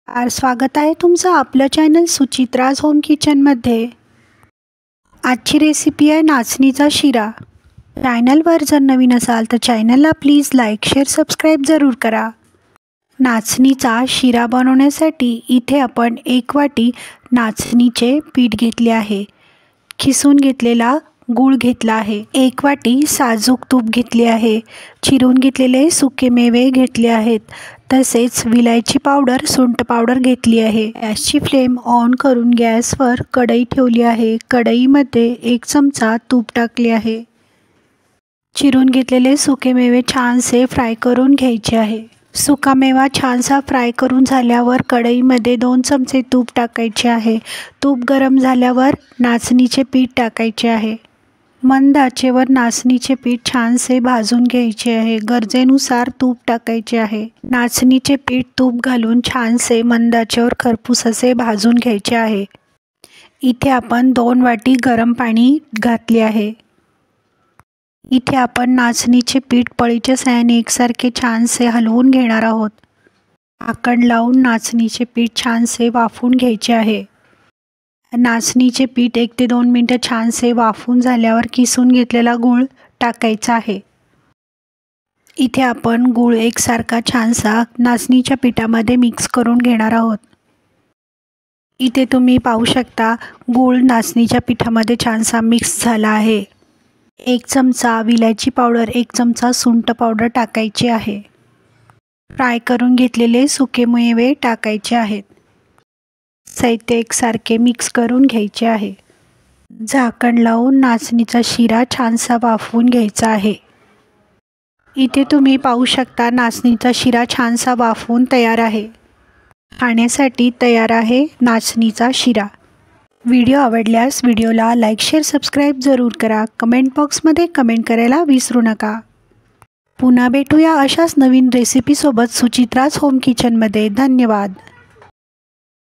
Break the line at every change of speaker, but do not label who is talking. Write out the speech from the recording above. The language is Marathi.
स्वागत आहे तुमचं आपलं चॅनल सुचित्राज होम किचनमध्ये। आजची रेसिपी आहे नाचणीचा शिरा। चॅनलवर जर नवीन असाल तर चॅनलला प्लीज लाईक शेअर सबस्क्राईब जरूर करा। नाचणीचा शिरा बनवण्यासाठी इथे आपण 1 वाटी नाचणीचे पीठ घेतले आहे। खिसून घेतलेला गूळ घेतला आहे। 1 वाटी साजूक तूप घेतले आहे। चिरून घेतलेले सुके मेवे घेतले आहेत। तसेच विलायची पावडर सुंठ पावडर घेतली आहे। गॅसची फ्लेम ऑन करून गॅसवर कढई ठेवली आहे। कढईमध्ये 1 चमचा तूप टाकले आहे। चिरून घेतलेले सुके मेवे छानसे फ्राय करून घ्यायचे आहे। सुका मेवा छानसा फ्राय करून झाल्यावर कढईमध्ये 2 चमचे तूप टाकायचे आहे। तूप गरम झाल्यावर नाचणीचे पीठ टाकायचे आहे। मंद आचेवर नाचणीचे पीठ छानसे भाजून घ्यायचे आहे। गरजेनुसार तूप टाकायचे आहे। नाचणीचे पीठ तूप घालून छानसे मंद आचेवर खरपूस असे भाजून घ्यायचे आहे। इथे आपण 2 वाटी गरम पाणी घातले आहे। इथे आपण नाचणीचे पीठ पळीच्या साहाय्याने एकसारखे छानसे हलवून घेणार आहोत। झाकण लावून नाचणीचे पीठ छानसे वाफवून घ्यायचे आहे। नाचणीचे पीठ 1 ते 2 मिनिटे छानसे वाफवून झाल्यावर किसून घेतलेला गूळ टाकायचा आहे। इथे आपण गूळ एकसारखा छानसा नाचणीच्या पिठामध्ये मिक्स करून घेणार आहोत। इथे तुम्ही पाहू शकता गूळ नाचणीच्या पिठामध्ये छानसा मिक्स झाला आहे। 1 चमचा विलायची पावडर 1 चमचा सुंठ पावडर टाकायची आहे। फ्राय करून घेतलेले सुके मेवे टाकायचे आहेत। साहित्य एकसारखे मिक्स करून घ्यायचे आहे। झाकण लावून नाचणीचा शिरा छानसा वाफवून घ्यायचा आहे। इथे तुम्ही पाहू शकता नाचणीचा शिरा छानसा वाफवून तयार आहे। खाण्यासाठी तयार आहे नाचणीचा शिरा। व्हिडिओ आवडल्यास व्हिडिओला लाईक शेअर सबस्क्राईब जरूर करा। कमेंट बॉक्समध्ये कमेंट करायला विसरू नका। पुन्हा भेटूया अशाच नवीन रेसिपीसोबत सुचित्राज होम किचनमध्ये। धन्यवाद।